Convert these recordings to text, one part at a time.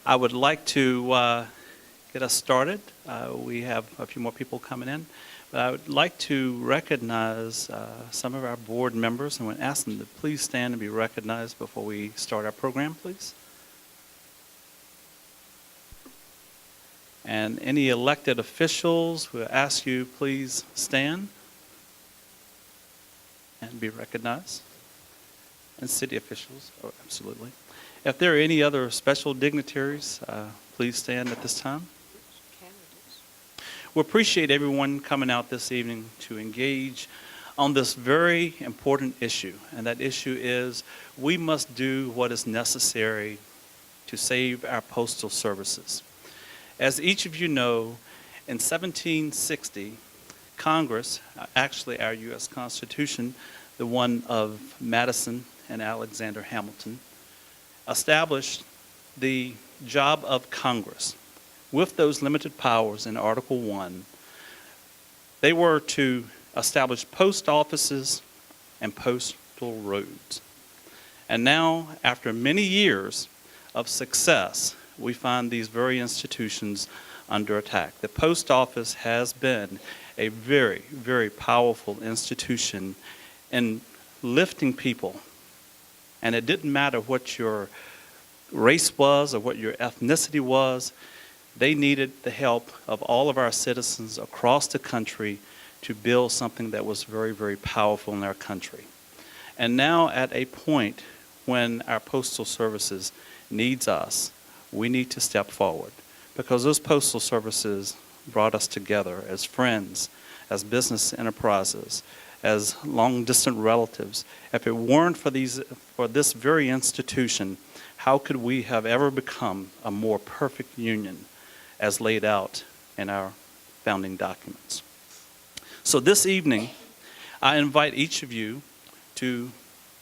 I would like to get us started. We have a few more people coming in. But I would like to recognize some of our board members, and I would ask them to please stand and be recognized before we start our program, please. And any elected officials, we'll ask you please stand and be recognized. And city officials, oh, absolutely. If there are any other special dignitaries, please stand at this time. We appreciate everyone coming out this evening to engage on this very important issue. And that issue is we must do what is necessary to save our postal services. As each of you know, in 1760, Congress, actually our U.S. Constitution, the one of Madison and Alexander Hamilton, established the job of Congress. With those limited powers in Article 1, they were to establish post offices and postal roads. And now, after many years of success, we find these very institutions under attack. The post office has been a very, very powerful institution in lifting people. And it didn't matter what your race was or what your ethnicity was. They needed the help of all of our citizens across the country to build something that was very, very powerful in our country. And now at a point when our postal services needs us, we need to step forward, because those postal services brought us together as friends, as business enterprises, as long-distance relatives. If it weren't for this very institution, how could we have ever become a more perfect union as laid out in our founding documents? So this evening, I invite each of you to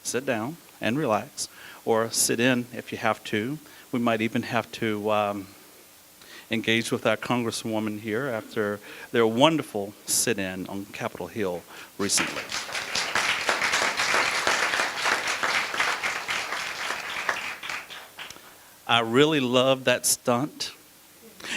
sit down and relax, or sit in if you have to. We might even have to engage with our Congresswoman here after their wonderful sit-in on Capitol Hill recently. I really love that stunt,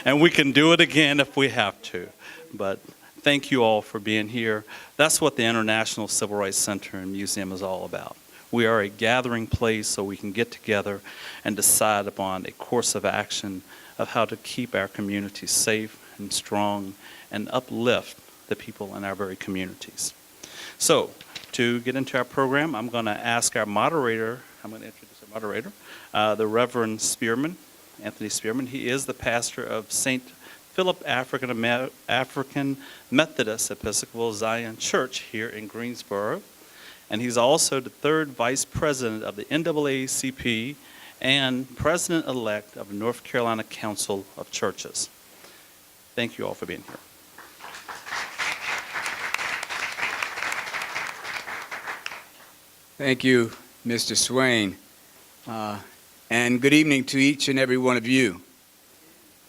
and we can do it again if we have to. But thank you all for being here. That's what the International Civil Rights Center and Museum is all about. We are a gathering place so we can get together and decide upon a course of action of how to keep our communities safe and strong and uplift the people in our very communities. So, to get into our program, I'm going to ask our moderator, I'm going to introduce our moderator, the Reverend Spearman, Anthony Spearman. He is the pastor of St. Philip African Methodist Episcopal Zion Church here in Greensboro. And he's also the third vice president of the NAACP and president-elect of the North Carolina Council of Churches. Thank you all for being here. Thank you, Mr. Swain. And good evening to each and every one of you.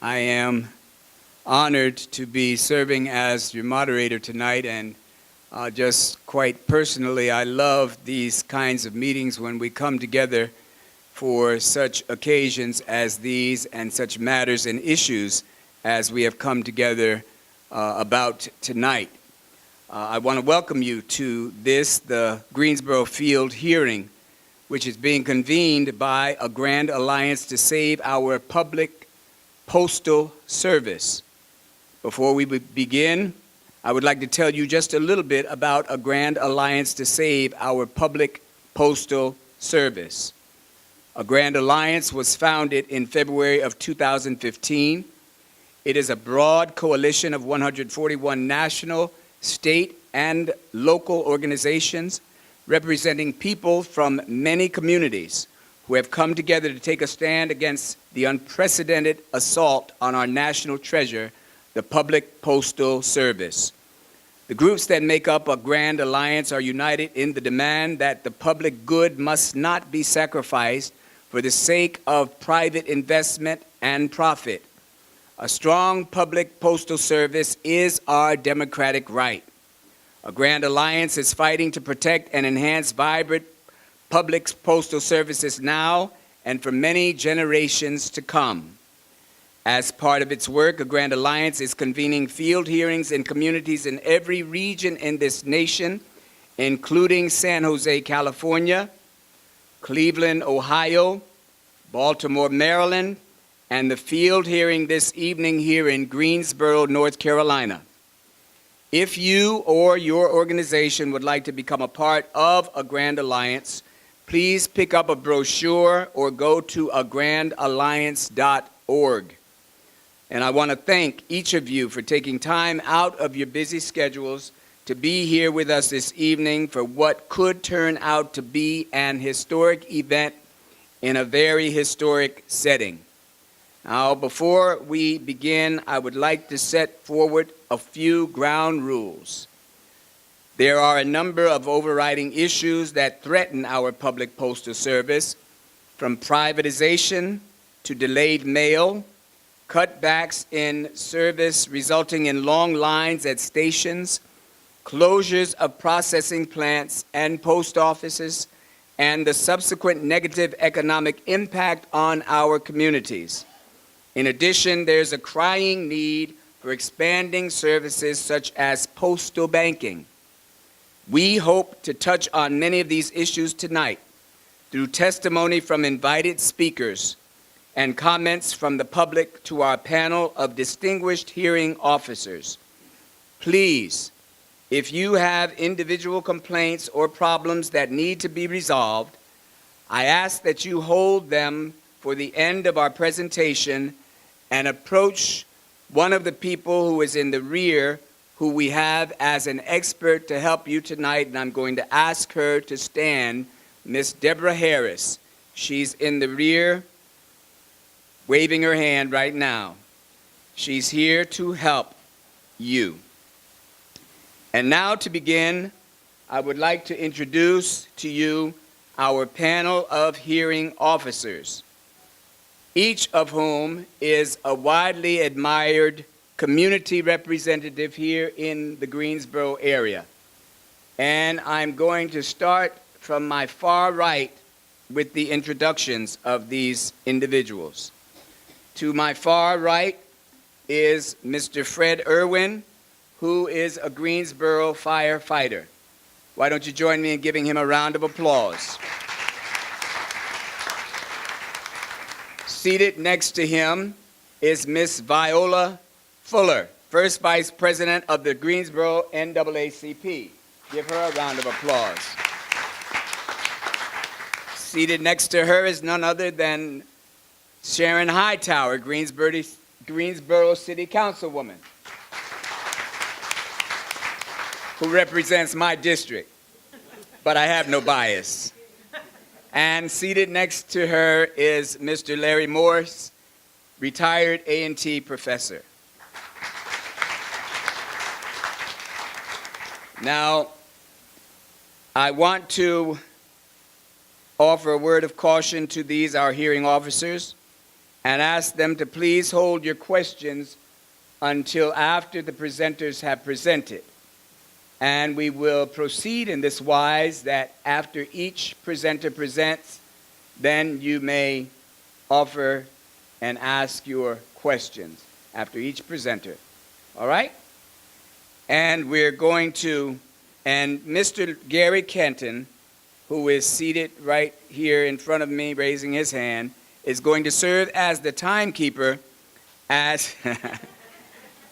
I am honored to be serving as your moderator tonight, and just quite personally, I love these kinds of meetings when we come together for such occasions as these and such matters and issues as we have come together about tonight. I want to welcome you to the Greensboro Field hearing, which is being convened by a Grand Alliance to Save Our Public Postal Service. Before we begin, I would like to tell you just a little bit about a Grand Alliance to Save Our Public Postal Service. A Grand Alliance was founded in February of 2015. It is a broad coalition of 141 national, state, and local organizations representing people from many communities who have come together to take a stand against the unprecedented assault on our national treasure, the Public Postal Service. The groups that make up a Grand Alliance are united in the demand that the public good must not be sacrificed for the sake of private investment and profit. A strong public postal service is our democratic right. A Grand Alliance is fighting to protect and enhance vibrant public postal services now and for many generations to come. As part of its work, a Grand Alliance is convening field hearings in communities in every region in this nation, including San Jose, California, Cleveland, Ohio, Baltimore, Maryland, and the field hearing this evening here in Greensboro, North Carolina. If you or your organization would like to become a part of a Grand Alliance, please pick up a brochure or go to agrandalliance.org. And I want to thank each of you for taking time out of your busy schedules to be here with us this evening for what could turn out to be an historic event in a very historic setting. Now, before we begin, I would like to set forward a few ground rules. There are a number of overriding issues that threaten our public postal service, from privatization to delayed mail, cutbacks in service resulting in long lines at stations, closures of processing plants and post offices, and the subsequent negative economic impact on our communities. In addition, there's a crying need for expanding services such as postal banking. We hope to touch on many of these issues tonight through testimony from invited speakers and comments from the public to our panel of distinguished hearing officers. Please, if you have individual complaints or problems that need to be resolved, I ask that you hold them for the end of our presentation and approach one of the people who is in the rear who we have as an expert to help you tonight, and I'm going to ask her to stand, Miss Deborah Harris. She's in the rear, waving her hand right now. She's here to help you. And now to begin, I would like to introduce to you our panel of hearing officers, each of whom is a widely admired community representative here in the Greensboro area. And I'm going to start from my far right with the introductions of these individuals. To my far right is Mr. Fred Irwin, who is a Greensboro firefighter. Why don't you join me in giving him a round of applause? Seated next to him is Miss Viola Fuller, First Vice President of the Greensboro NAACP. Give her a round of applause. Seated next to her is none other than Sharon Hightower, Greensboro City Councilwoman, who represents my district, but I have no bias. And seated next to her is Mr. Larry Morse, retired A&T professor. Now, I want to offer a word of caution to these, our hearing officers, and ask them to please hold your questions until after the presenters have presented. And we will proceed in this wise that after each presenter presents, then you may offer and ask your questions after each presenter. All right? And we're going to, and Mr. Gary Kenton, who is seated right here in front of me, raising his hand, is going to serve as the timekeeper as,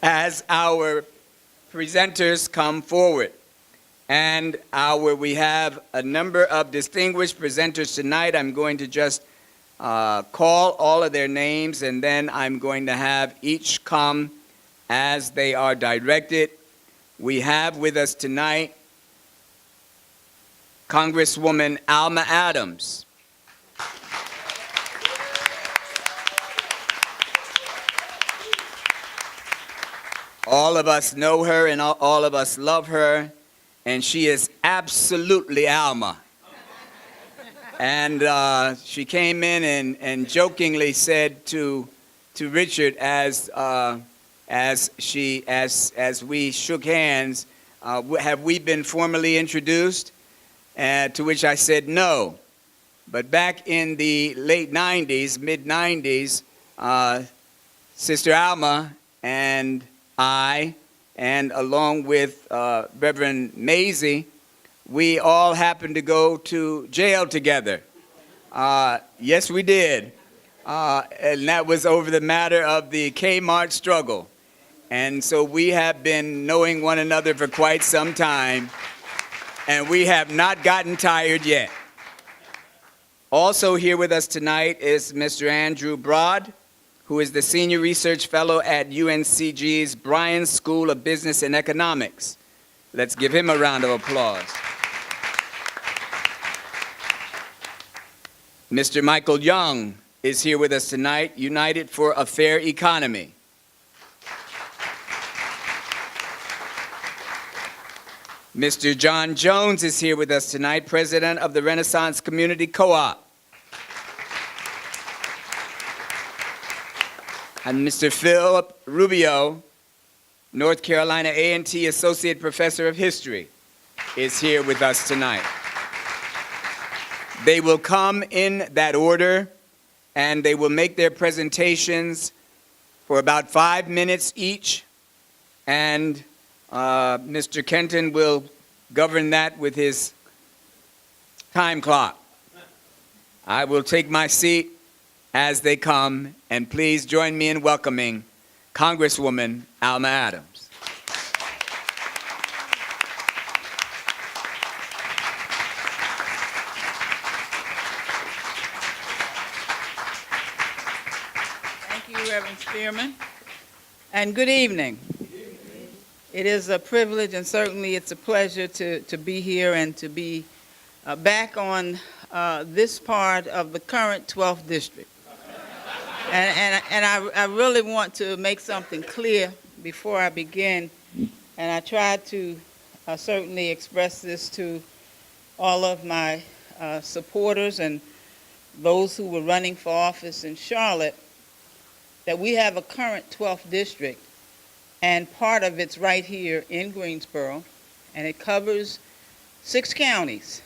as our presenters come forward. And we have a number of distinguished presenters tonight. I'm going to just call all of their names, and then I'm going to have each come as they are directed. We have with us tonight Congresswoman Alma Adams. All of us know her and all of us love her, and she is absolutely Alma. And she came in and jokingly said to Richard as we shook hands, have we been formally introduced? To which I said no. But back in the late 90s, mid 90s, Sister Alma and I, and along with Reverend Maisie, we all happened to go to jail together. Yes, we did. And that was over the matter of the Kmart struggle. And so we have been knowing one another for quite some time, and we have not gotten tired yet. Also here with us tonight is Mr. Andrew Broad, who is the Senior Research Fellow at UNCG's Bryan School of Business and Economics. Let's give him a round of applause. Mr. Michael Young is here with us tonight, United for a Fair Economy. Mr. John Jones is here with us tonight, President of the Renaissance Community Co-op. And Mr. Philip Rubio, North Carolina A&T Associate Professor of History, is here with us tonight. They will come in that order, and they will make their presentations for about 5 minutes each, and Mr. Kenton will govern that with his time clock. I will take my seat as they come, and please join me in welcoming Congresswoman Alma Adams. Thank you, Reverend Spearman, and good evening. It is a privilege, and certainly it's a pleasure to be here and to be back on this part of the current 12th District. And I really want to make something clear before I begin, and I try to certainly express this to all of my supporters and those who were running for office in Charlotte, that we have a current 12th District, and part of it's right here in Greensboro, and it covers 6 counties,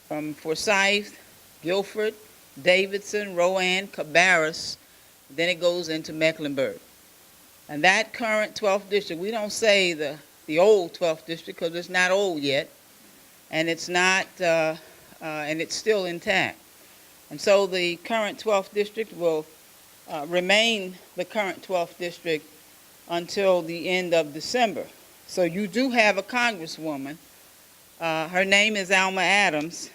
from Forsyth, Guilford, Davidson, Rowan, Cabarrus, then it goes into Mecklenburg. And that current 12th District, we don't say the old 12th District because it's not old yet, and it's not, and it's still intact. And so the current 12th District will remain the current 12th District until the end of December. So you do have a Congresswoman. Her name is Alma Adams,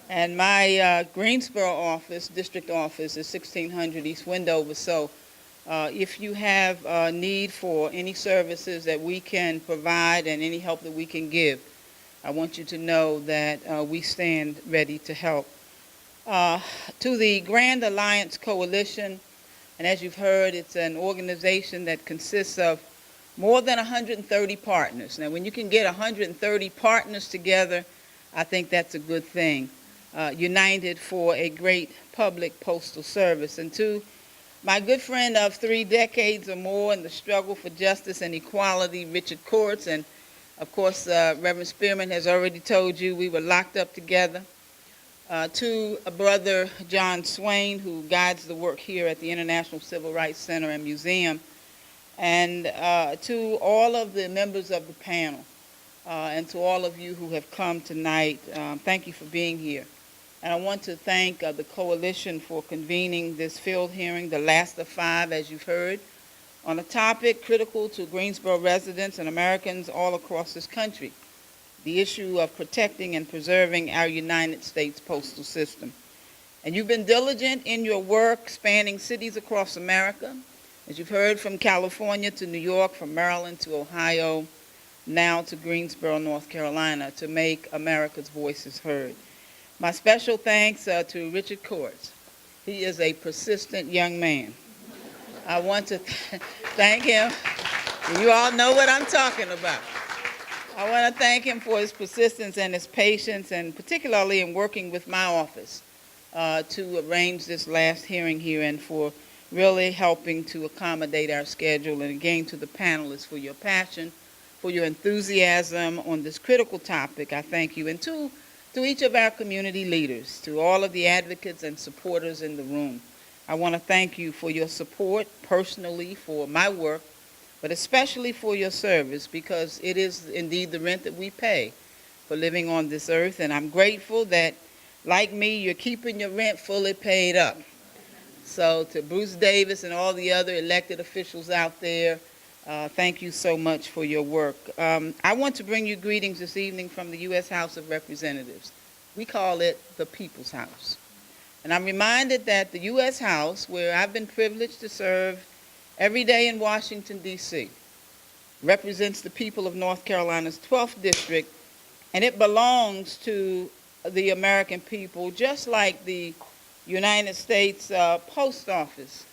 and my Greensboro office, district office, is 1600 East Wendover. So if you have a need for any services that we can provide and any help that we can give, I want you to know that we stand ready to help. To the Grand Alliance Coalition, and as you've heard, it's an organization that consists of more than 130 partners. Now, when you can get 130 partners together, I think that's a good thing. United for a great public postal service. And to my good friend of 3 decades or more in the struggle for justice and equality, Richard Courts, and of course, Reverend Spearman has already told you we were locked up together. To a brother, John Swain, who guides the work here at the International Civil Rights Center and Museum, and to all of the members of the panel, and to all of you who have come tonight, thank you for being here. And I want to thank the coalition for convening this field hearing, the last of 5, as you've heard, on a topic critical to Greensboro residents and Americans all across this country: the issue of protecting and preserving our United States postal system. And you've been diligent in your work, spanning cities across America, as you've heard, from California to New York, from Maryland to Ohio, now to Greensboro, North Carolina, to make America's voices heard. My special thanks to Richard Courts. He is a persistent young man. I want to thank him. You all know what I'm talking about. I want to thank him for his persistence and his patience, and particularly in working with my office to arrange this last hearing here, and for really helping to accommodate our schedule. And again, to the panelists, for your passion, for your enthusiasm on this critical topic, I thank you. And to each of our community leaders, to all of the advocates and supporters in the room, I want to thank you for your support personally for my work, but especially for your service, because it is indeed the rent that we pay for living on this earth. And I'm grateful that, like me, you're keeping your rent fully paid up. So to Bruce Davis and all the other elected officials out there, thank you so much for your work. I want to bring you greetings this evening from the U.S. House of Representatives. We call it the People's House. And I'm reminded that the U.S. House, where I've been privileged to serve every day in Washington, D.C., represents the people of North Carolina's 12th District, and it belongs to the American people, just like the United States Post Office,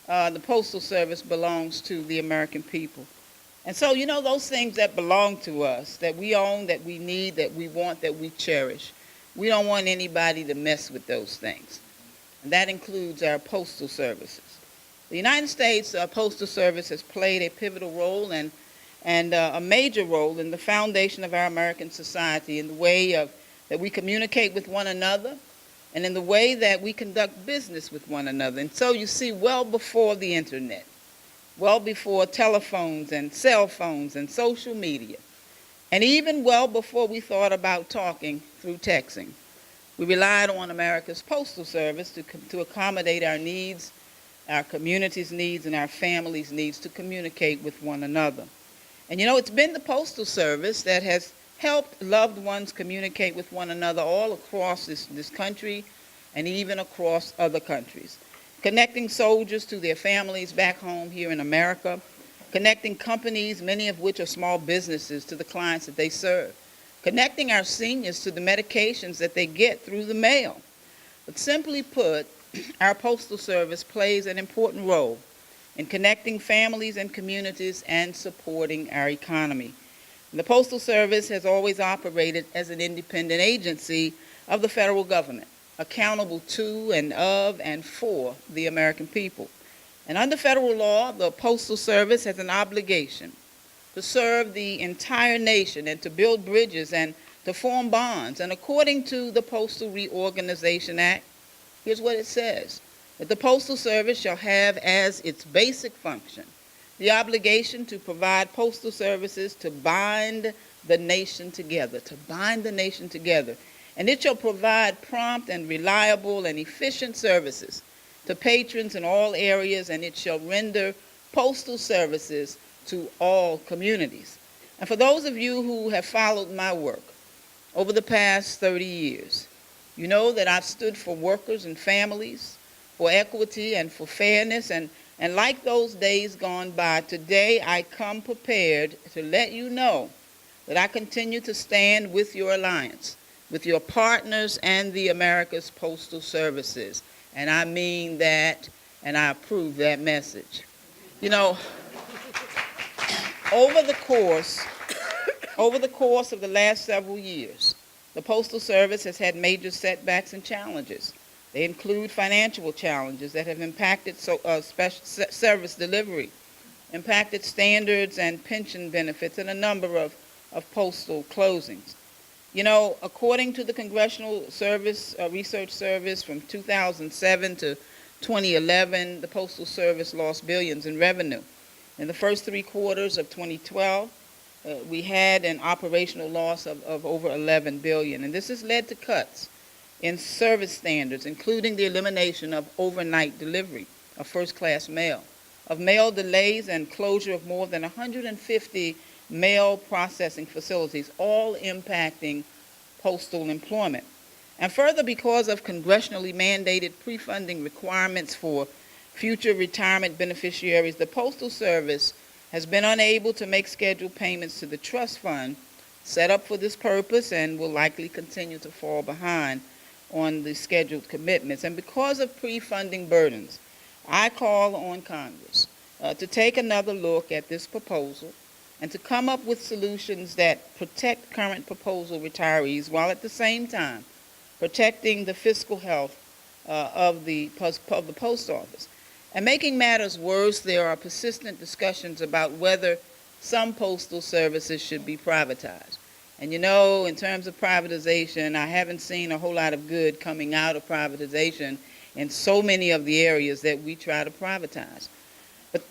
the Postal Service belongs to the American people. And so, you know, those things that belong to us, that we own, that we need, that we want, that we cherish, we don't want anybody to mess with those things. And that includes our postal services. The United States Postal Service has played a pivotal role and a major role in the foundation of our American society, in the way that we communicate with one another, and in the way that we conduct business with one another. And so you see, well before the internet, well before telephones and cell phones and social media, and even well before we thought about talking through texting, we relied on America's Postal Service to accommodate our needs, our community's needs, and our families' needs to communicate with one another. And you know, it's been the Postal Service that has helped loved ones communicate with one another all across this country and even across other countries, connecting soldiers to their families back home here in America, connecting companies, many of which are small businesses, to the clients that they serve, connecting our seniors to the medications that they get through the mail. But simply put, our Postal Service plays an important role in connecting families and communities and supporting our economy. The Postal Service has always operated as an independent agency of the federal government, accountable to and of and for the American people. And under federal law, the Postal Service has an obligation to serve the entire nation and to build bridges and to form bonds. And according to the Postal Reorganization Act, here's what it says: that the Postal Service shall have as its basic function the obligation to provide postal services to bind the nation together, And it shall provide prompt and reliable and efficient services to patrons in all areas, and it shall render postal services to all communities. And for those of you who have followed my work over the past 30 years, you know that I've stood for workers and families, for equity and for fairness, and like those days gone by, today I come prepared to let you know that I continue to stand with your alliance, with your partners and the America's Postal Services. And I mean that, and I approve that message. You know, over the course of the last several years, the Postal Service has had major setbacks and challenges. They include financial challenges that have impacted special service delivery, impacted standards and pension benefits, and a number of postal closings. You know, according to the Congressional Research Service, from 2007 to 2011, the Postal Service lost billions in revenue. In the first 3 quarters of 2012, we had an operational loss of over $11 billion, and this has led to cuts in service standards, including the elimination of overnight delivery of first-class mail, of mail delays and closure of more than 150 mail processing facilities, all impacting postal employment. And further, because of congressionally mandated pre-funding requirements for future retirement beneficiaries, the Postal Service has been unable to make scheduled payments to the trust fund set up for this purpose, and will likely continue to fall behind on the scheduled commitments. And because of pre-funding burdens, I call on Congress to take another look at this proposal and to come up with solutions that protect current proposal retirees, while at the same time protecting the fiscal health of the post office. And making matters worse, there are persistent discussions about whether some postal services should be privatized. And you know, in terms of privatization, I haven't seen a whole lot of good coming out of privatization in so many of the areas that we try to privatize. But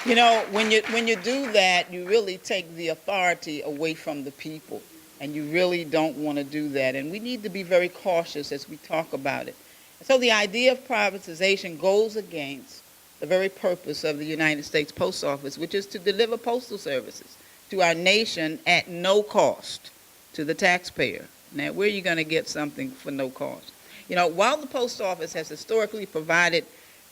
you know, when you do that, you really take the authority away from the people, and you really don't want to do that. And we need to be very cautious as we talk about it. So the idea of privatization goes against the very purpose of the United States Post Office, which is to deliver postal services to our nation at no cost to the taxpayer. Now, where are you going to get something for no cost? You know, while the post office has historically provided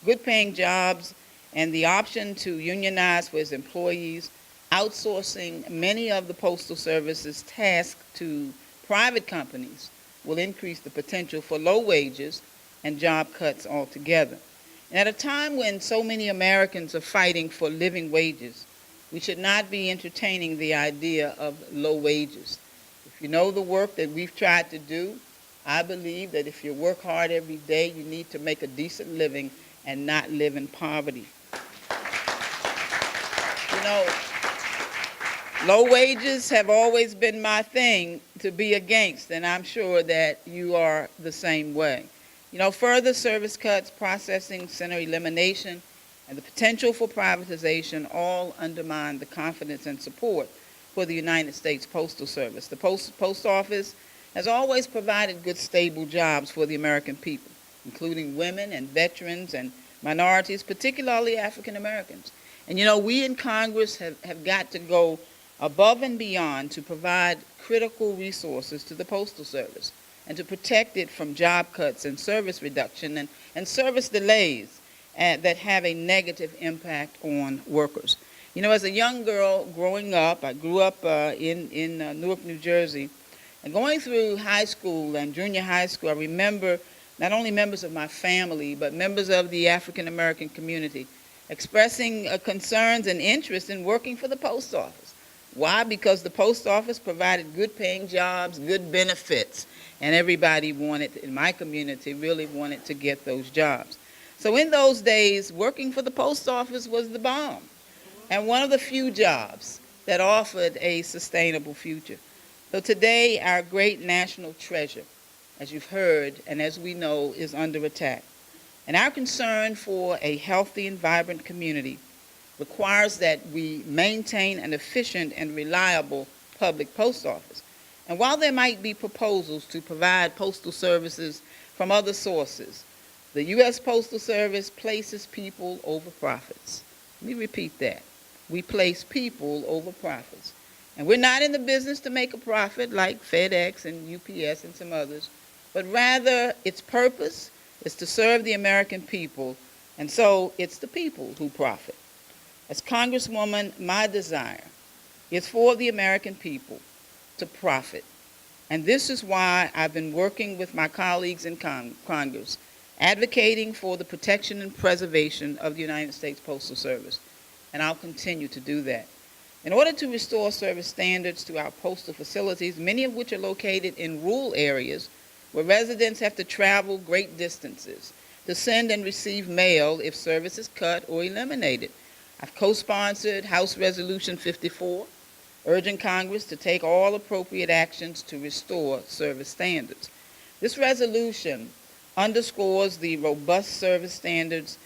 good-paying jobs and the option to unionize for its employees, outsourcing many of the Postal Service's tasks to private companies will increase the potential for low wages and job cuts altogether. And at a time when so many Americans are fighting for living wages, we should not be entertaining the idea of low wages. If you know the work that we've tried to do, I believe that if you work hard every day, you need to make a decent living and not live in poverty. You know, low wages have always been my thing to be against, and I'm sure that you are the same way. You know, further service cuts, processing center elimination, and the potential for privatization all undermine the confidence and support for the United States Postal Service. The Post Office has always provided good, stable jobs for the American people, including women and veterans and minorities, particularly African Americans. And you know, we in Congress have got to go above and beyond to provide critical resources to the Postal Service and to protect it from job cuts and service reduction and service delays that have a negative impact on workers. You know, as a young girl growing up, I grew up in Newark, New Jersey, and going through high school and junior high school, I remember not only members of my family, but members of the African American community expressing concerns and interest in working for the post office. Why? Because the post office provided good paying jobs, good benefits, and everybody wanted, in my community, really wanted to get those jobs. So in those days, working for the post office was the bomb, and one of the few jobs that offered a sustainable future. So today, our great national treasure, as you've heard and as we know, is under attack. And our concern for a healthy and vibrant community requires that we maintain an efficient and reliable public post office. And while there might be proposals to provide postal services from other sources, the U.S. Postal Service places people over profits. Let me repeat that. We place people over profits. And we're not in the business to make a profit like FedEx and UPS and some others, but rather its purpose is to serve the American people, and so it's the people who profit. As Congresswoman, my desire is for the American people to profit. And this is why I've been working with my colleagues in Congress, advocating for the protection and preservation of the United States Postal Service. And I'll continue to do that. In order to restore service standards to our postal facilities, many of which are located in rural areas where residents have to travel great distances to send and receive mail if service is cut or eliminated, I've co-sponsored House Resolution 54, urging Congress to take all appropriate actions to restore service standards. This resolution underscores the robust service standards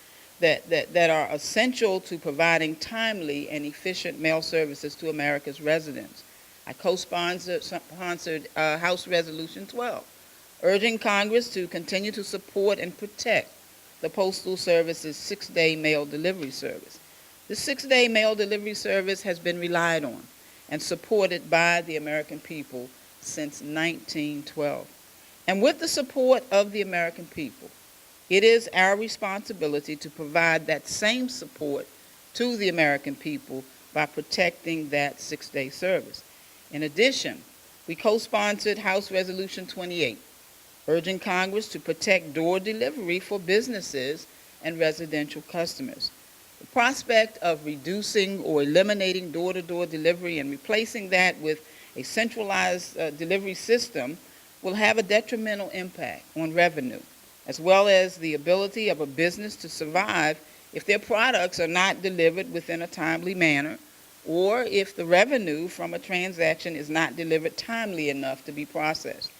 that are essential to providing timely and efficient mail services to America's residents. I co-sponsored House Resolution 12, urging Congress to continue to support and protect the Postal Service's 6-day mail delivery service. This 6-day mail delivery service has been relied on and supported by the American people since 1912. And with the support of the American people, it is our responsibility to provide that same support to the American people by protecting that 6-day service. In addition, we co-sponsored House Resolution 28, urging Congress to protect door delivery for businesses and residential customers. The prospect of reducing or eliminating door-to-door delivery and replacing that with a centralized delivery system will have a detrimental impact on revenue, as well as the ability of a business to survive if their products are not delivered within a timely manner, or if the revenue from a transaction is not delivered timely enough to be processed.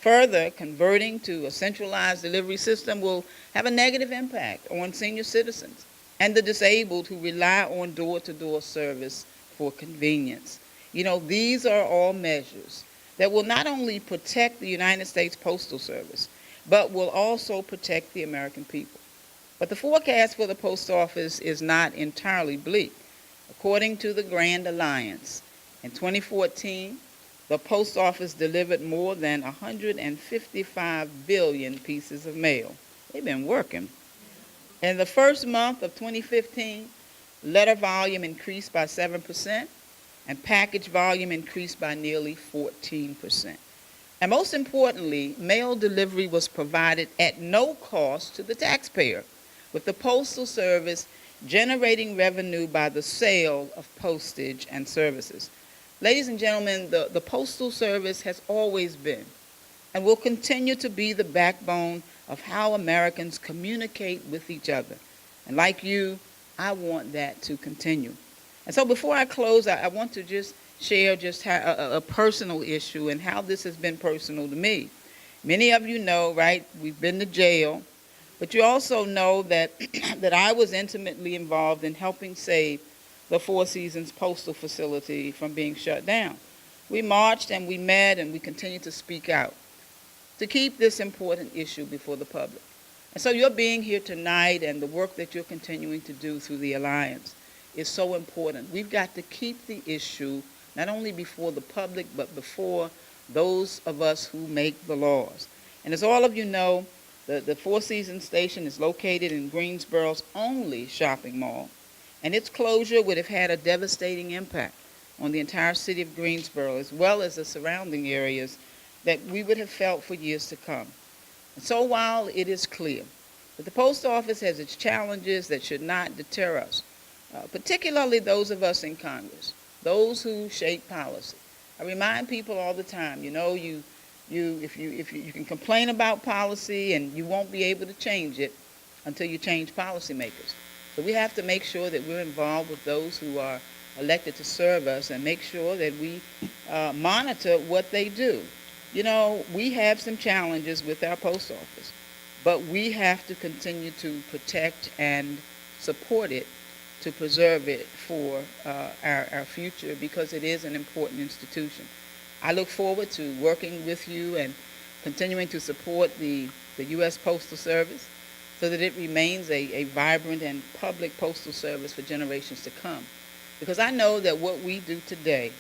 Further, converting to a centralized delivery system will have a negative impact on senior citizens and the disabled who rely on door-to-door service for convenience. These are all measures that will not only protect the United States Postal Service, but will also protect the American people. But the forecast for the Post Office is not entirely bleak. According to the Grand Alliance, in 2014, the Post Office delivered more than 155 billion pieces of mail. They've been working. In the first month of 2015, letter volume increased by 7%, and package volume increased by nearly 14%. And most importantly, mail delivery was provided at no cost to the taxpayer, with the Postal Service generating revenue by the sale of postage and services. Ladies and gentlemen, the Postal Service has always been and will continue to be the backbone of how Americans communicate with each other. And like you, I want that to continue. And so before I close, I want to just share just a personal issue and how this has been personal to me. Many of you know, right, we've been to jail, but you also know that, that I was intimately involved in helping save the Four Seasons Postal Facility from being shut down. We marched and we met and we continued to speak out to keep this important issue before the public. And so your being here tonight and the work that you're continuing to do through the Alliance is so important. We've got to keep the issue not only before the public, but before those of us who make the laws. And as all of you know, the Four Seasons Station is located in Greensboro's only shopping mall, and its closure would have had a devastating impact on the entire city of Greensboro, as well as the surrounding areas that we would have felt for years to come. And so while it is clear that the Post Office has its challenges that should not deter us, particularly those of us in Congress, those who shape policy, I remind people all the time, you can complain about policy and you won't be able to change it until you change policymakers. So we have to make sure that we're involved with those who are elected to serve us and make sure that we monitor what they do. We have some challenges with our post office, but we have to continue to protect and support it, to preserve it for our future, because it is an important institution. I look forward to working with you and continuing to support the U.S. Postal Service so that it remains a vibrant and public postal service for generations to come. Because I know that what we do today,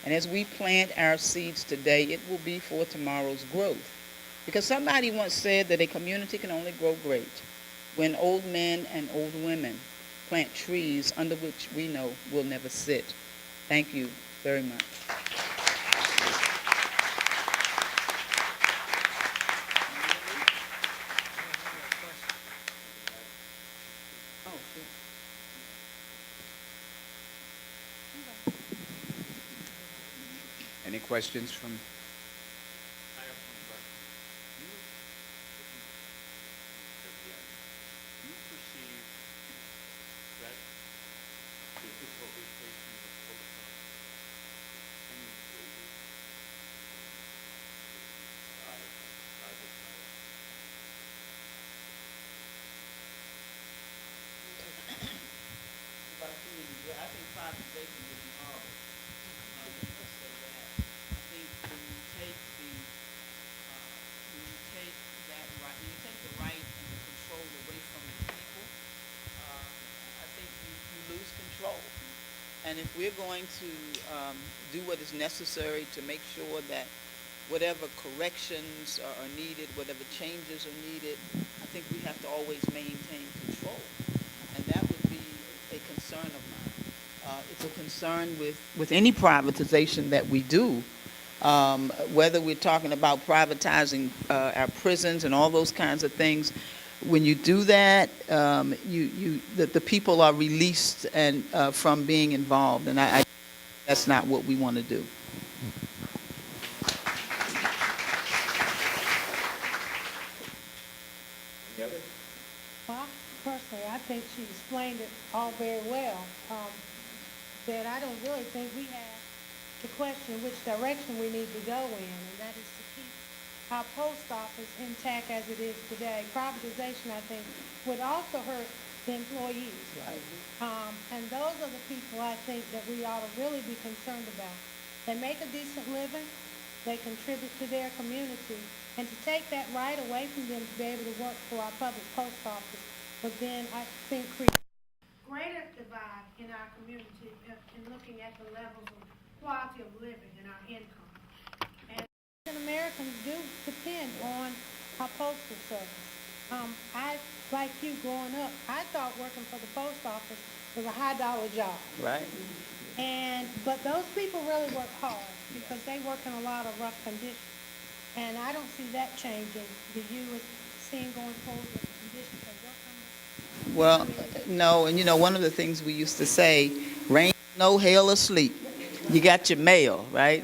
and as we plant our seeds today, it will be for tomorrow's growth. Because somebody once said that a community can only grow great when old men and old women plant trees under which we know will never sit. Thank you very much. Any questions from? I think privatization would be horrible. Let's say that. I think when you take that right, when you take the right and the control away from the people, I think you lose control. And if we're going to do what is necessary to make sure that whatever corrections are needed, whatever changes are needed, I think we have to always maintain control. And that would be a concern of mine. It's a concern with any privatization that we do, whether we're talking about privatizing our prisons and all those kinds of things. When you do that, the people are released and from being involved, and I that's not what we want to do. Well, personally, I think she explained it all very well. That I don't really think we have to question which direction we need to go in, and that is to keep our post office intact as it is today. Privatization, I think, would also hurt the employees. And those are the people I think that we ought to really be concerned about. They make a decent living, they contribute to their community, and to take that right away from them to be able to work for our public post office would then, I think, create greater divide in our community in looking at the levels of quality of living and our income. And Americans do depend on our postal service. I, like you growing up, I thought working for the post office was a high-dollar job. Right. But those people really work hard because they work in a lot of rough conditions. And I don't see that changing. Do you see going forward with the conditions they work under? Well, no, and you know, one of the things we used to say, rain, snow, hail, or sleep, you got your mail, right?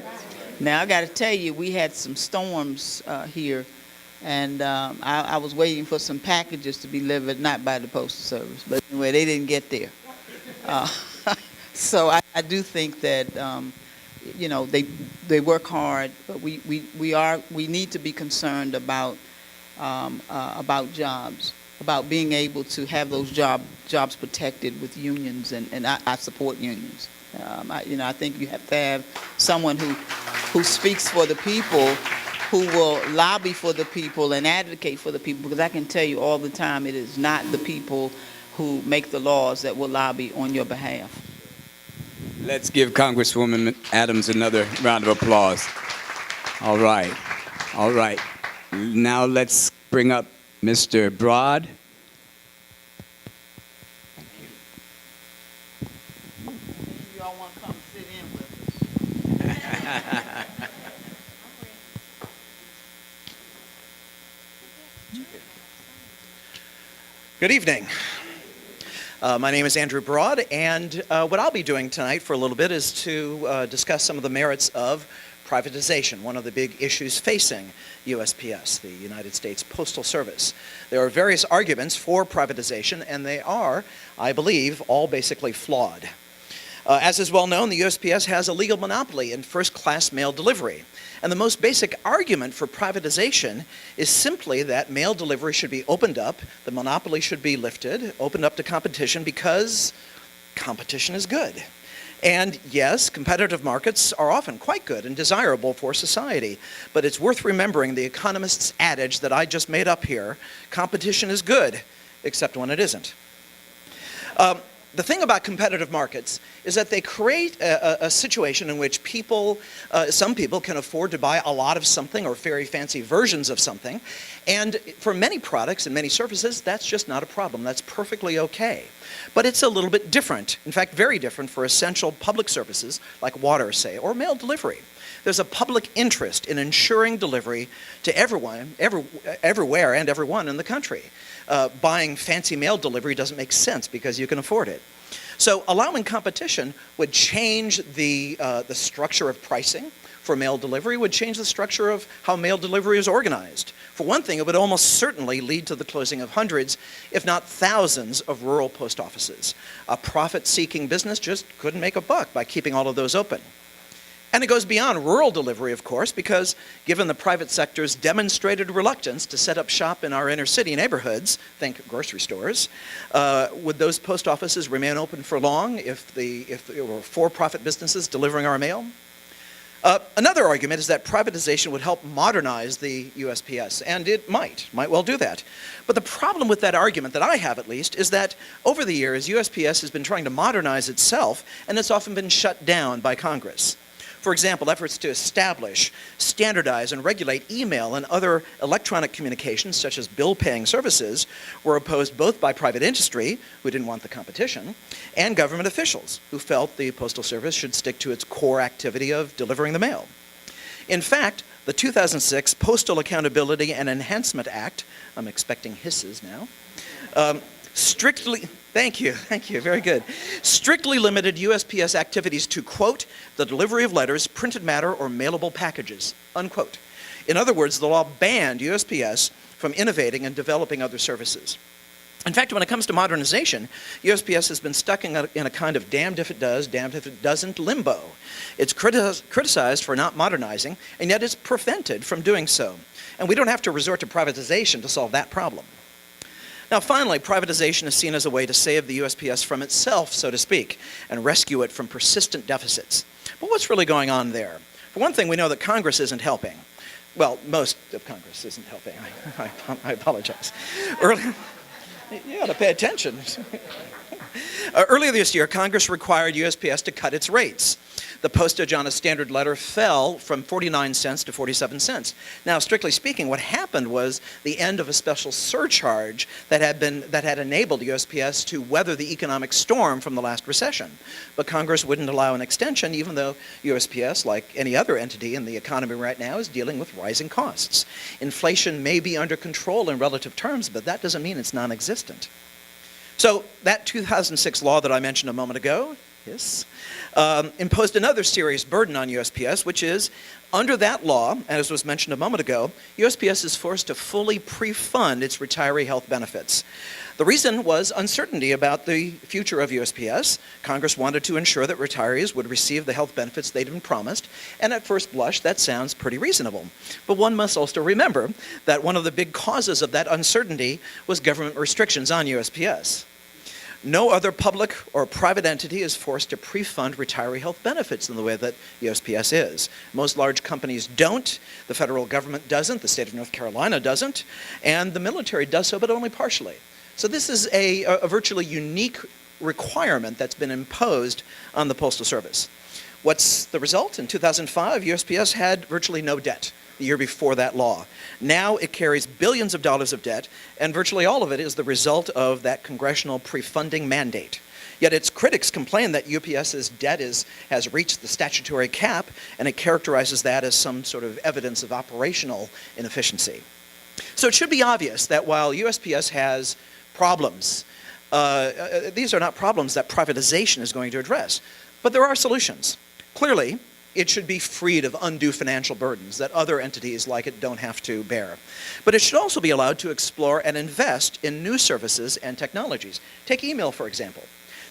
Now, I got to tell you, we had some storms here, and I was waiting for some packages to be delivered, not by the Postal Service, but anyway, they didn't get there. So I do think that, you know, they work hard, but we need to be concerned about jobs, about being able to have those jobs protected with unions, and I support unions. I think you have to have someone who speaks for the people, who will lobby for the people and advocate for the people, because I can tell you all the time, it is not the people who make the laws that will lobby on your behalf. Let's give Congresswoman Adams another round of applause. All right. All right. Now let's bring up Mr. Broad. Thank you. You all want to come sit in with us? Good evening. My name is Andrew Broad, and what I'll be doing tonight for a little bit is to discuss some of the merits of privatization, one of the big issues facing USPS, the United States Postal Service. There are various arguments for privatization, and they are, I believe, all basically flawed. As is well known, the USPS has a legal monopoly in first-class mail delivery. And the most basic argument for privatization is simply that mail delivery should be opened up, the monopoly should be lifted, opened up to competition, because competition is good. And yes, competitive markets are often quite good and desirable for society, but it's worth remembering the economist's adage that I just made up here: competition is good, except when it isn't. The thing about competitive markets is that they create a situation in which people, some people can afford to buy a lot of something or very fancy versions of something. And for many products and many services, that's just not a problem. That's perfectly okay. But it's a little bit different, in fact, very different for essential public services like water, say, or mail delivery. There's a public interest in ensuring delivery to everyone, everywhere and everyone in the country. Buying fancy mail delivery doesn't make sense because you can afford it. So allowing competition would change the structure of pricing for mail delivery, would change the structure of how mail delivery is organized. For one thing, it would almost certainly lead to the closing of hundreds, if not thousands, of rural post offices. A profit-seeking business just couldn't make a buck by keeping all of those open. And it goes beyond rural delivery, of course, because given the private sector's demonstrated reluctance to set up shop in our inner city neighborhoods, think grocery stores, would those post offices remain open for long if there were for-profit businesses delivering our mail? Another argument is that privatization would help modernize the USPS, and it might well do that. But the problem with that argument, that I have at least, is that over the years, USPS has been trying to modernize itself, and it's often been shut down by Congress. For example, efforts to establish, standardize, and regulate email and other electronic communications, such as bill-paying services, were opposed both by private industry, who didn't want the competition, and government officials, who felt the Postal Service should stick to its core activity of delivering the mail. In fact, the 2006 Postal Accountability and Enhancement Act, I'm expecting hisses now, thank you, very good. Strictly limited USPS activities to, quote, the delivery of letters, printed matter, or mailable packages, unquote. In other words, the law banned USPS from innovating and developing other services. In fact, when it comes to modernization, USPS has been stuck in a kind of damned if it does, damned if it doesn't limbo. It's criticized for not modernizing, and yet it's prevented from doing so. And we don't have to resort to privatization to solve that problem. Now, finally, privatization is seen as a way to save the USPS from itself, so to speak, and rescue it from persistent deficits. But what's really going on there? For one thing, we know that Congress isn't helping. Well, most of Congress isn't helping. I apologize. You ought to pay attention. Earlier this year, Congress required USPS to cut its rates. The postage on a standard letter fell from 49 cents to 47 cents. Now, strictly speaking, what happened was the end of a special surcharge that had enabled USPS to weather the economic storm from the last recession. But Congress wouldn't allow an extension, even though USPS, like any other entity in the economy right now, is dealing with rising costs. Inflation may be under control in relative terms, but that doesn't mean it's non-existent. So that 2006 law that I mentioned a moment ago, imposed another serious burden on USPS, which is, under that law, as was mentioned a moment ago, USPS is forced to fully pre-fund its retiree health benefits. The reason was uncertainty about the future of USPS. Congress wanted to ensure that retirees would receive the health benefits they'd been promised, and at first blush, that sounds pretty reasonable. But one must also remember that one of the big causes of that uncertainty was government restrictions on USPS. No other public or private entity is forced to pre-fund retiree health benefits in the way that USPS is. Most large companies don't, the federal government doesn't, the state of North Carolina doesn't, and the military does so, but only partially. So this is a virtually unique requirement that's been imposed on the Postal Service. What's the result? In 2005, USPS had virtually no debt the year before that law. Now it carries billions of dollars of debt, and virtually all of it is the result of that congressional pre-funding mandate. Yet its critics complain that UPS's debt has reached the statutory cap, and it characterizes that as some sort of evidence of operational inefficiency. So it should be obvious that while USPS has problems, these are not problems that privatization is going to address, but there are solutions. Clearly, it should be freed of undue financial burdens that other entities like it don't have to bear. But it should also be allowed to explore and invest in new services and technologies. Take email, for example.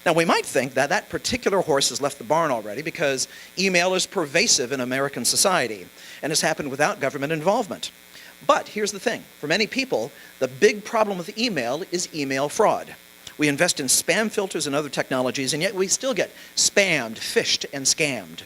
Now, we might think that that particular horse has left the barn already because email is pervasive in American society and has happened without government involvement. But here's the thing. For many people, the big problem with email is email fraud. We invest in spam filters and other technologies, and yet we still get spammed, phished, and scammed.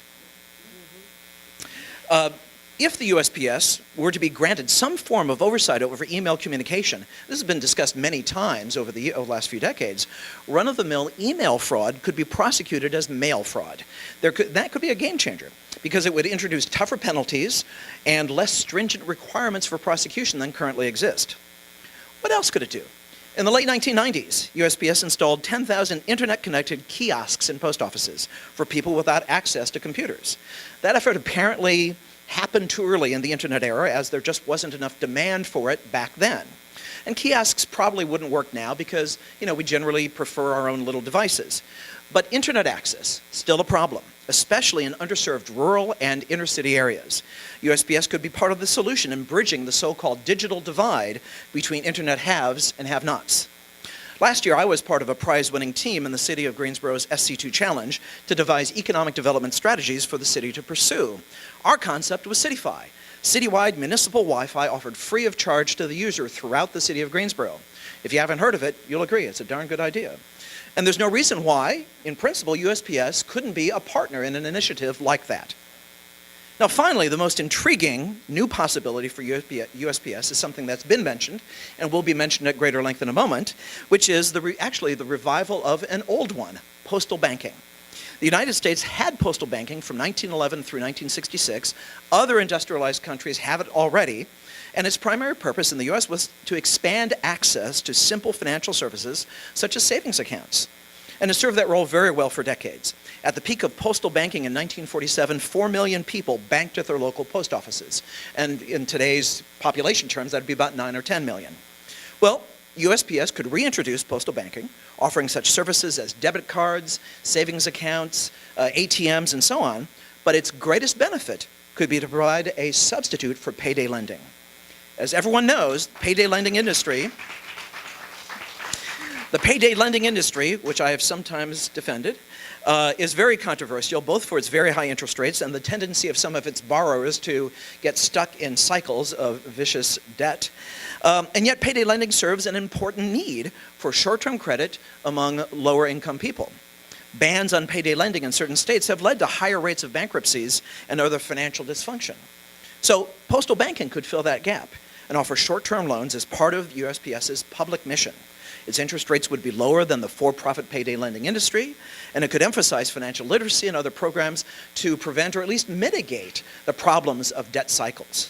If the USPS were to be granted some form of oversight over email communication, this has been discussed many times over the last few decades, run-of-the-mill email fraud could be prosecuted as mail fraud. That could be a game changer because it would introduce tougher penalties and less stringent requirements for prosecution than currently exist. What else could it do? In the late 1990s, USPS installed 10,000 internet-connected kiosks in post offices for people without access to computers. That effort apparently happened too early in the internet era, as there just wasn't enough demand for it back then. And kiosks probably wouldn't work now because, we generally prefer our own little devices. But internet access, still a problem, especially in underserved rural and inner city areas. USPS could be part of the solution in bridging the so-called digital divide between internet haves and have-nots. Last year, I was part of a prize-winning team in the City of Greensboro's SC2 Challenge to devise economic development strategies for the city to pursue. Our concept was CityFi. Citywide municipal Wi-Fi offered free of charge to the user throughout the city of Greensboro. If you haven't heard of it, you'll agree it's a darn good idea. And there's no reason why, in principle, USPS couldn't be a partner in an initiative like that. Now, finally, the most intriguing new possibility for USPS is something that's been mentioned and will be mentioned at greater length in a moment, which is actually the revival of an old one, postal banking. The United States had postal banking from 1911 through 1966. Other industrialized countries have it already. And its primary purpose in the U.S. was to expand access to simple financial services, such as savings accounts. And it served that role very well for decades. At the peak of postal banking in 1947, 4 million people banked at their local post offices. And in today's population terms, that'd be about 9 or 10 million. Well, USPS could reintroduce postal banking, offering such services as debit cards, savings accounts, ATMs, and so on. But its greatest benefit could be to provide a substitute for payday lending. As everyone knows, the payday lending industry, which I have sometimes defended, is very controversial, both for its very high interest rates and the tendency of some of its borrowers to get stuck in cycles of vicious debt. And yet payday lending serves an important need for short-term credit among lower-income people. Bans on payday lending in certain states have led to higher rates of bankruptcies and other financial dysfunction. So postal banking could fill that gap and offer short-term loans as part of USPS's public mission. Its interest rates would be lower than the for-profit payday lending industry, and it could emphasize financial literacy and other programs to prevent or at least mitigate the problems of debt cycles.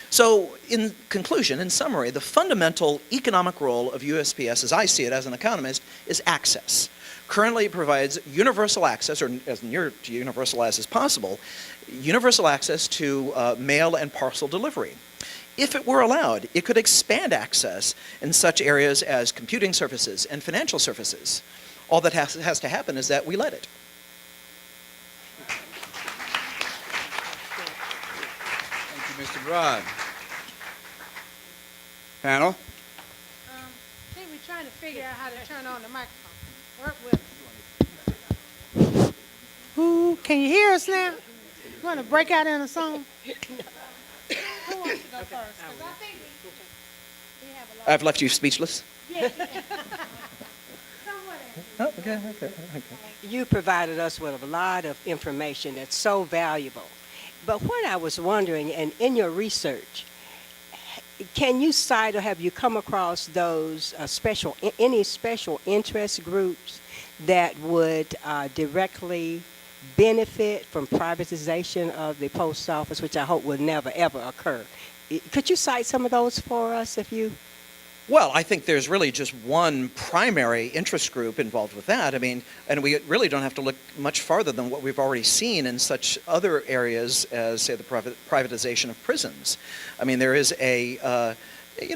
So in conclusion, in summary, the fundamental economic role of USPS, as I see it as an economist, is access. Currently, it provides universal access, or as near to universal as is possible, universal access to mail and parcel delivery. If it were allowed, it could expand access in such areas as computing services and financial services. All that has to happen is that we let it. Thank you, Mr. Broad. Panel? I think we're trying to figure out how to turn on the microphone. Work with us. Who, can you hear us now? You want to break out in a song? Who wants to go first? 'Cause I think we have a lot. I've left you speechless. Yeah. Somewhat. Okay. You provided us with a lot of information that's so valuable. But what I was wondering, and in your research, can you cite or have you come across those any special interest groups that would directly benefit from privatization of the post office, which I hope will never, ever occur? Could you cite some of those for us if you... Well, I think there's really just one primary interest group involved with that. I mean, and we really don't have to look much farther than what we've already seen in such other areas as, say, the privatization of prisons. I mean, there is a,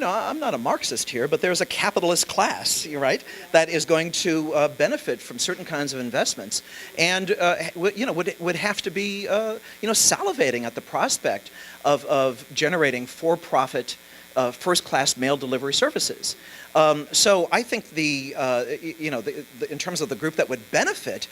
I'm not a Marxist here, but there's a capitalist class, right, that is going to benefit from certain kinds of investments and, would have to be, salivating at the prospect of generating for-profit first-class mail delivery services. So I think in terms of the group that would benefit,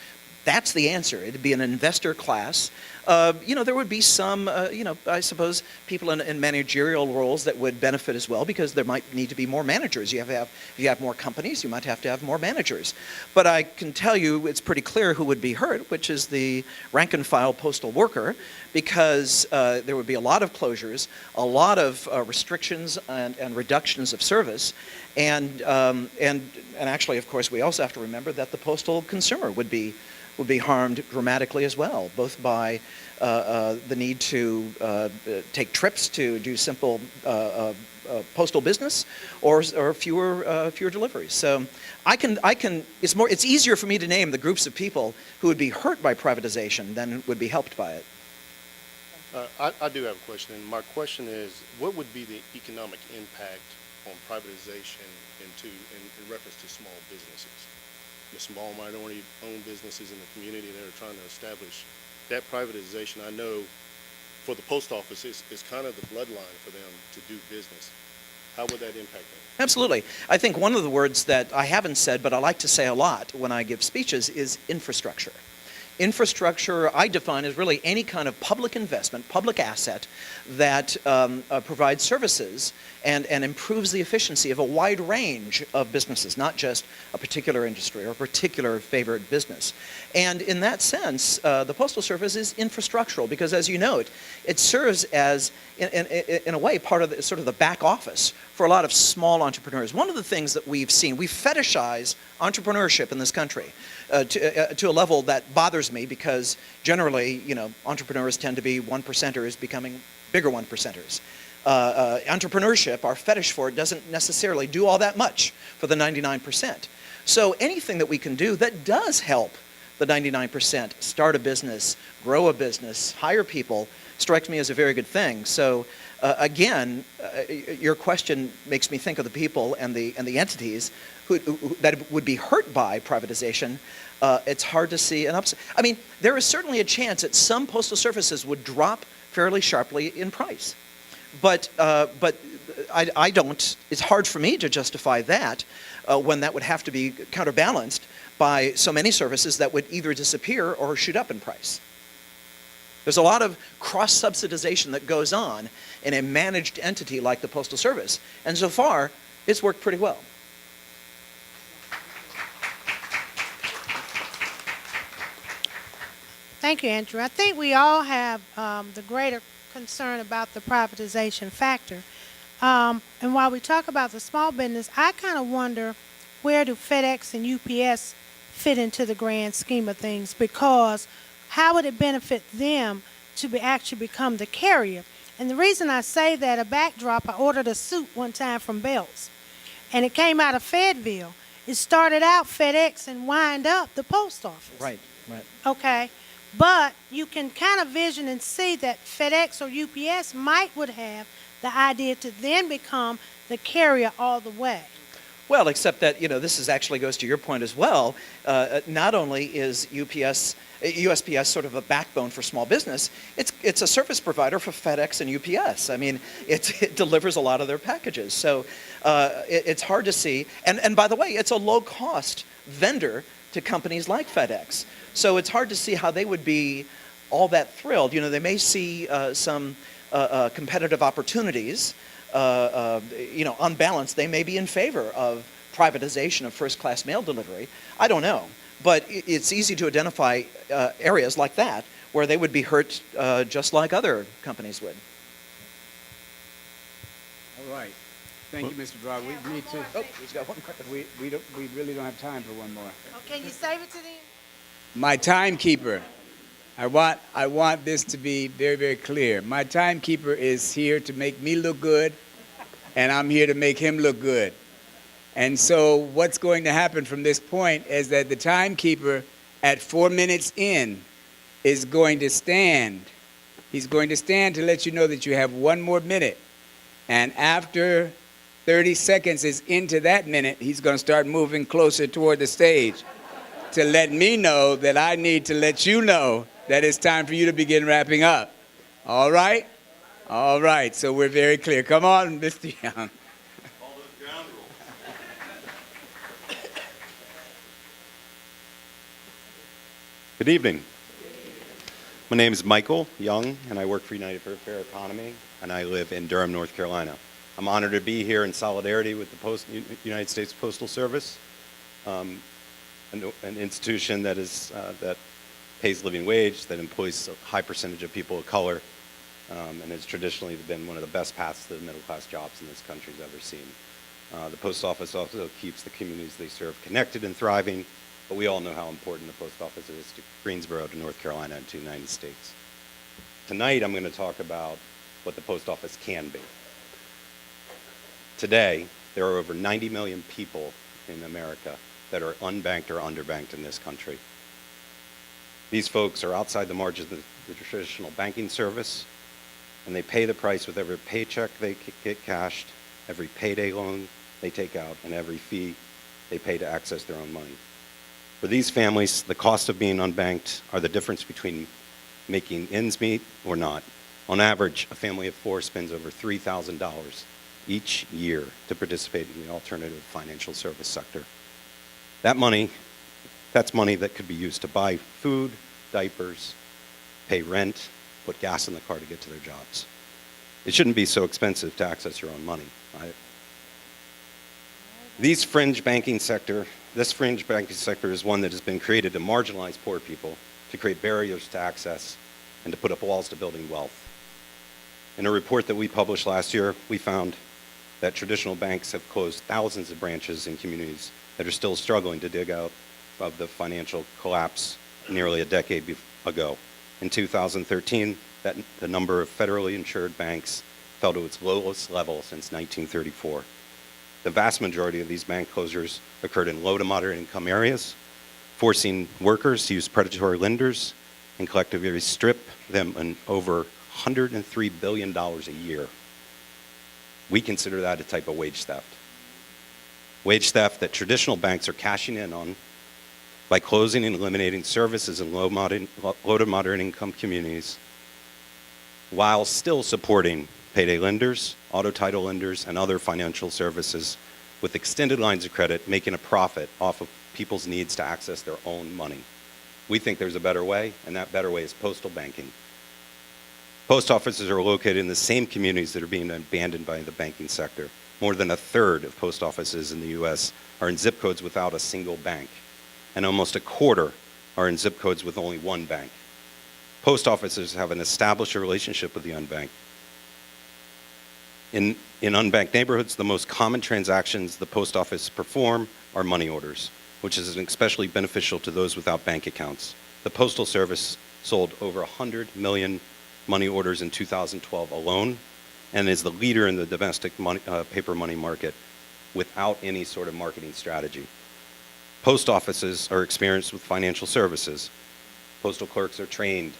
that's the answer. It'd be an investor class. There would be some, I suppose, people in managerial roles that would benefit as well, because there might need to be more managers. If you have more companies, you might have to have more managers. But I can tell you it's pretty clear who would be hurt, which is the rank-and-file postal worker, because there would be a lot of closures, a lot of restrictions and reductions of service, and actually, of course, we also have to remember that the postal consumer would be harmed dramatically as well, both by the need to take trips to do simple postal business or fewer deliveries. So it's easier for me to name the groups of people who would be hurt by privatization than would be helped by it. I do have a question, and my question is, what would be the economic impact on privatization in reference to small businesses? The small minority-owned businesses in the community that are trying to establish that privatization. I know for the post office, it's kind of the bloodline for them to do business. How would that impact them? Absolutely. I think one of the words that I haven't said, but I like to say a lot when I give speeches, is infrastructure. Infrastructure, I define as really any kind of public investment, public asset that provides services and improves the efficiency of a wide range of businesses, not just a particular industry or a particular favored business. And in that sense, the Postal Service is infrastructural because, as you note, it serves as, in a way, part of sort of the back office for a lot of small entrepreneurs. One of the things that we've seen, we fetishize entrepreneurship in this country to a level that bothers me, because generally, entrepreneurs tend to be one-percenters becoming bigger one-percenters. Entrepreneurship, our fetish for it, doesn't necessarily do all that much for the 99%. So anything that we can do that does help the 99% start a business, grow a business, hire people, strikes me as a very good thing. So again, your question makes me think of the people and the entities that would be hurt by privatization. It's hard to see an upside. I mean, there is certainly a chance that some postal services would drop fairly sharply in price. But I don't, it's hard for me to justify that when that would have to be counterbalanced by so many services that would either disappear or shoot up in price. There's a lot of cross-subsidization that goes on in a managed entity like the Postal Service, and so far, it's worked pretty well. Thank you, Andrew. I think we all have the greater concern about the privatization factor. And while we talk about the small business, I kind of wonder, where do FedEx and UPS fit into the grand scheme of things? Because how would it benefit them to actually become the carrier? And the reason I say that, a backdrop, I ordered a suit one time from Belts, and it came out of Fayetteville. It started out FedEx and wind up the post office. Right, right. Okay. But you can kind of vision and see that FedEx or UPS would have the idea to then become the carrier all the way. Well, except that, this actually goes to your point as well. Not only is USPS sort of a backbone for small business, it's a service provider for FedEx and UPS. I mean, it delivers a lot of their packages. So it's hard to see. And by the way, it's a low-cost vendor to companies like FedEx. So it's hard to see how they would be all that thrilled. They may see some competitive opportunities. On balance, they may be in favor of privatization of first-class mail delivery. I don't know. But it's easy to identify areas like that where they would be hurt just like other companies would. All right. Thank you, Mr. Broad. We need to. Oh, he's got one more. We really don't have time for one more. Oh, can you save it to them? My timekeeper. I want this to be very, very clear. My timekeeper is here to make me look good, and I'm here to make him look good. And so what's going to happen from this point is that the timekeeper at 4 minutes in is going to stand. He's going to stand to let you know that you have 1 more minute. And after 30 seconds is into that minute, he's going to start moving closer toward the stage to let me know that I need to let you know that it's time for you to begin wrapping up. All right? All right, so we're very clear. Come on, Mr. Young. Good evening. My name is Michael Young, and I work for United for a Fair Economy, and I live in Durham, North Carolina. I'm honored to be here in solidarity with the United States Postal Service, an institution that pays living wage, that employs a high percentage of people of color, and has traditionally been one of the best paths to the middle-class jobs in this country's ever seen. The post office also keeps the communities they serve connected and thriving, but we all know how important the post office is to Greensboro, to North Carolina, and to the United States. Tonight, I'm going to talk about what the post office can be. Today, there are over 90 million people in America that are unbanked or underbanked in this country. These folks are outside the margins of the traditional banking service, and they pay the price with every paycheck they get cashed, every payday loan they take out, and every fee they pay to access their own money. For these families, the cost of being unbanked are the difference between making ends meet or not. On average, a family of 4 spends over $3,000 each year to participate in the alternative financial service sector. That's money that could be used to buy food, diapers, pay rent, put gas in the car to get to their jobs. It shouldn't be so expensive to access your own money, right? This fringe banking sector is one that has been created to marginalize poor people, to create barriers to access, and to put up walls to building wealth. In a report that we published last year, we found that traditional banks have closed thousands of branches in communities that are still struggling to dig out of the financial collapse nearly a decade ago. In 2013, the number of federally insured banks fell to its lowest level since 1934. The vast majority of these bank closures occurred in low to moderate income areas, forcing workers to use predatory lenders and collectively strip them in over $103 billion a year. We consider that a type of wage theft. Wage theft that traditional banks are cashing in on by closing and eliminating services in low to moderate income communities, while still supporting payday lenders, auto title lenders, and other financial services with extended lines of credit, making a profit off of people's needs to access their own money. We think there's a better way, and that better way is postal banking. Post offices are located in the same communities that are being abandoned by the banking sector. More than a third of post offices in the U.S. are in zip codes without a single bank, and almost a quarter are in zip codes with only one bank. Post offices have an established relationship with the unbanked. In unbanked neighborhoods, the most common transactions the post office perform are money orders, which is especially beneficial to those without bank accounts. The Postal Service sold over 100 million money orders in 2012 alone, and is the leader in the domestic paper money market without any sort of marketing strategy. Post offices are experienced with financial services. Postal clerks are trained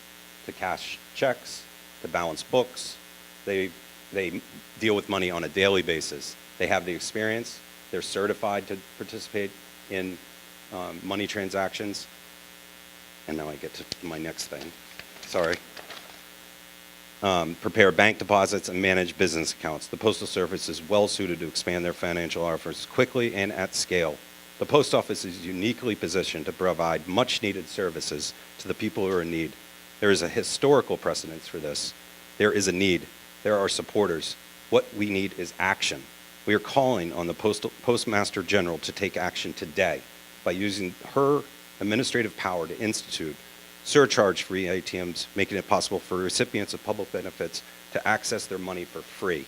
to cash checks, to balance books. They deal with money on a daily basis. They have the experience. They're certified to participate in money transactions. And now I get to my next thing. Sorry. Prepare bank deposits and manage business accounts. The Postal Service is well suited to expand their financial offers quickly and at scale. The Post Office is uniquely positioned to provide much needed services to the people who are in need. There is a historical precedence for this. There is a need. There are supporters. What we need is action. We are calling on the Postmaster General to take action today by using her administrative power to institute surcharge-free ATMs, making it possible for recipients of public benefits to access their money for free.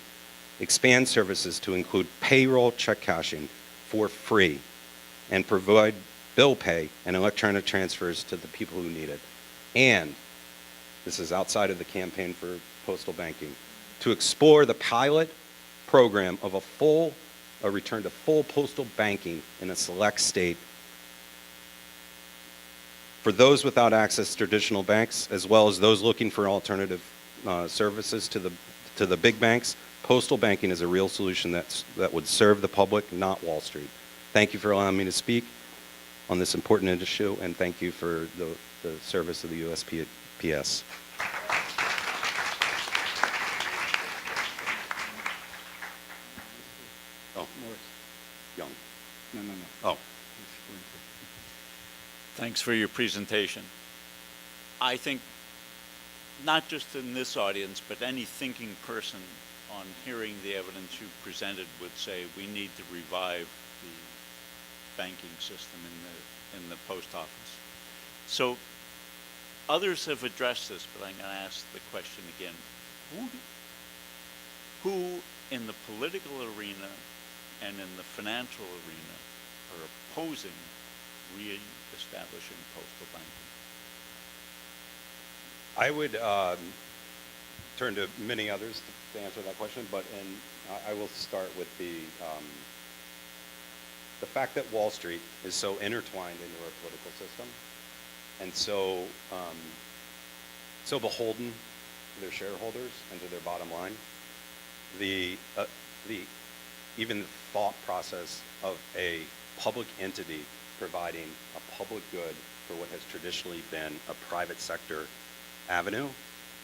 Expand services to include payroll check cashing for free, and provide bill pay and electronic transfers to the people who need it. And, this is outside of the campaign for postal banking, to explore the pilot program of a return to full postal banking in a select state for those without access to traditional banks, as well as those looking for alternative services to the big banks. Postal banking is a real solution that would serve the public, not Wall Street. Thank you for allowing me to speak on this important issue, and thank you for the service of the USPS. Oh, Young. No. Oh. Thanks for your presentation. I think not just in this audience, but any thinking person on hearing the evidence you presented would say we need to revive the banking system in the post office. So others have addressed this, but I'm going to ask the question again. Who in the political arena and in the financial arena are opposing re-establishing postal banking? I would turn to many others to answer that question, but I will start with the fact that Wall Street is so intertwined into our political system and so beholden to their shareholders and to their bottom line. Even the thought process of a public entity providing a public good for what has traditionally been a private sector avenue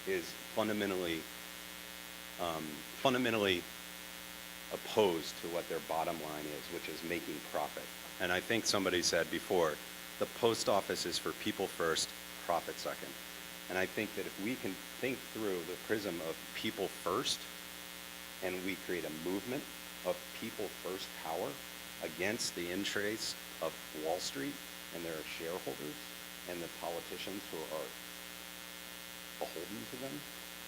is fundamentally opposed to what their bottom line is, which is making profit. And I think somebody said before, the post office is for people first, profit second. And I think that if we can think through the prism of people first, and we create a movement of people first power against the interests of Wall Street and their shareholders and the politicians who are beholden to them,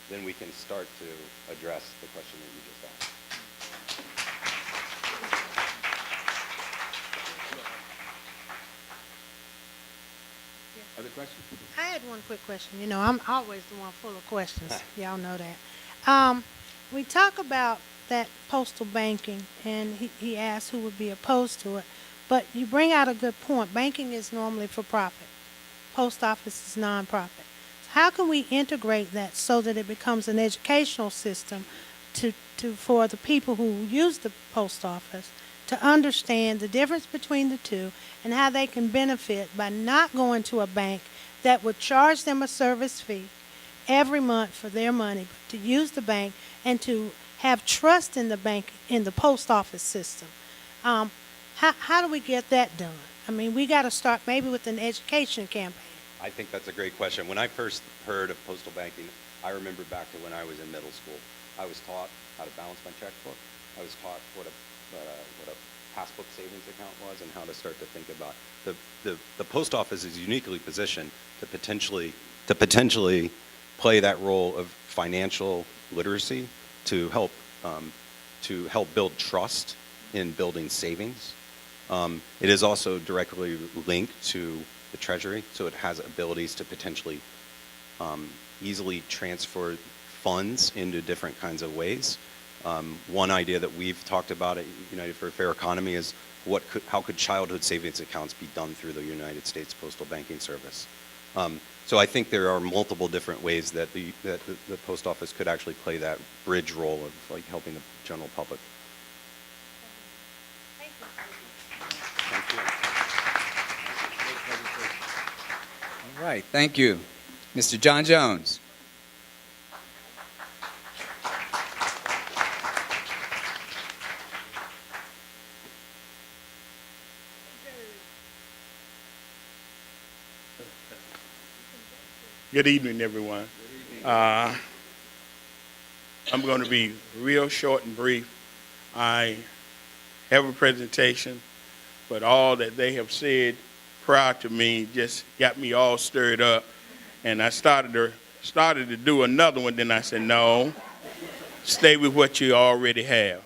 then we can start to address the question that you just asked. Other questions? I had one quick question. You know, I'm always the one full of questions. Y'all know that. We talk about that postal banking, and he asked who would be opposed to it. But you bring out a good point. Banking is normally for profit. Post office is nonprofit. So how can we integrate that so that it becomes an educational system for the people who use the post office to understand the difference between the two and how they can benefit by not going to a bank that would charge them a service fee every month for their money, but to use the bank and to have trust in the bank, in the post office system. How do we get that done? I mean, we got to start maybe with an education campaign. I think that's a great question. When I first heard of postal banking, I remember back to when I was in middle school. I was taught how to balance my checkbook. I was taught what a passbook savings account was and how to start to think about the post office is uniquely positioned to potentially play that role of financial literacy to help build trust in building savings. It is also directly linked to the Treasury, so it has abilities to potentially easily transfer funds into different kinds of ways. One idea that we've talked about at United for a Fair Economy is how could childhood savings accounts be done through the United States Postal Banking Service? So I think there are multiple different ways that the post office could actually play that bridge role of like helping the general public. Thank you. Thank you. All right, thank you. Mr. John Jones. Good evening, everyone. I'm going to be real short and brief. I have a presentation, but all that they have said prior to me just got me all stirred up, and I started to do another one. Then I said, no, stay with what you already have.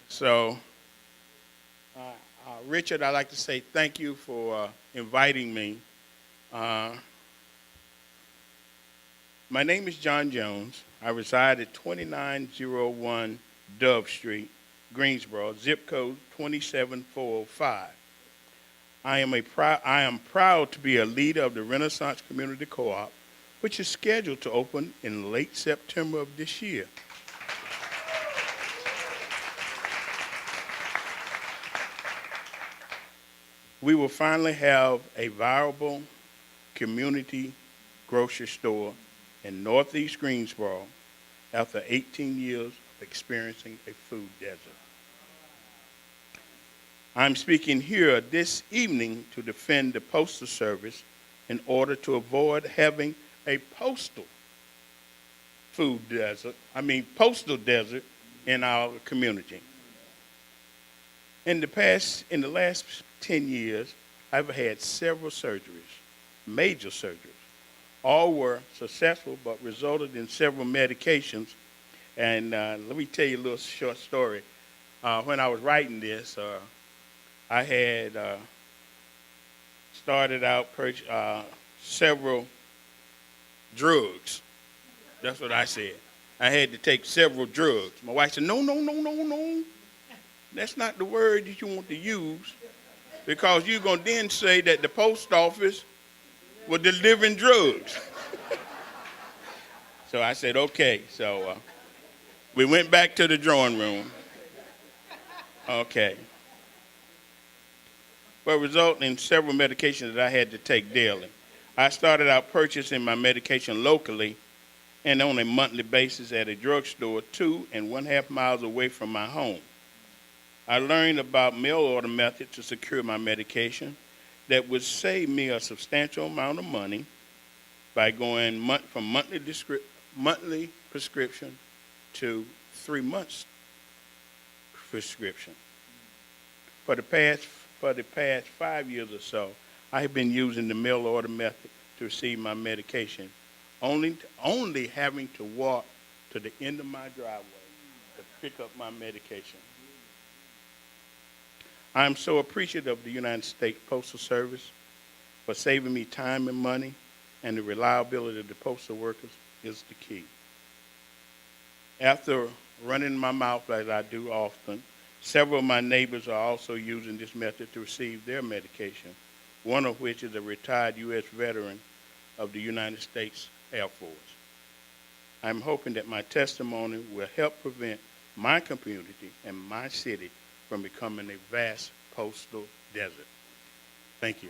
So, Richard, I'd like to say thank you for inviting me. My name is John Jones. I reside at 2901 Dove Street, Greensboro, zip code 27405. I am proud to be a leader of the Renaissance Community Co-op, which is scheduled to open in late September of this year. We will finally have a viable community grocery store in Northeast Greensboro after 18 years of experiencing a food desert. I'm speaking here this evening to defend the Postal Service in order to avoid having a postal desert in our community. In the last 10 years, I've had several surgeries, major surgeries. All were successful, but resulted in several medications. And let me tell you a little short story. When I was writing this, I had started out several drugs. That's what I said. I had to take several drugs. My wife said, no. That's not the word that you want to use, because you're going to then say that the post office was delivering drugs. So I said, okay. So we went back to the drawing room. Okay. But resulting in several medications that I had to take daily. I started out purchasing my medication locally and on a monthly basis at a drugstore 2.5 miles away from my home. I learned about mail order method to secure my medication that would save me a substantial amount of money by going from monthly prescription to 3 months prescription. For the past 5 years or so, I have been using the mail order method to receive my medication, only having to walk to the end of my driveway to pick up my medication. I am so appreciative of the United States Postal Service for saving me time and money, and the reliability of the postal workers is the key. After running my mouth as I do often, several of my neighbors are also using this method to receive their medication, one of which is a retired U.S. veteran of the United States Air Force. I'm hoping that my testimony will help prevent my community and my city from becoming a vast postal desert. Thank you.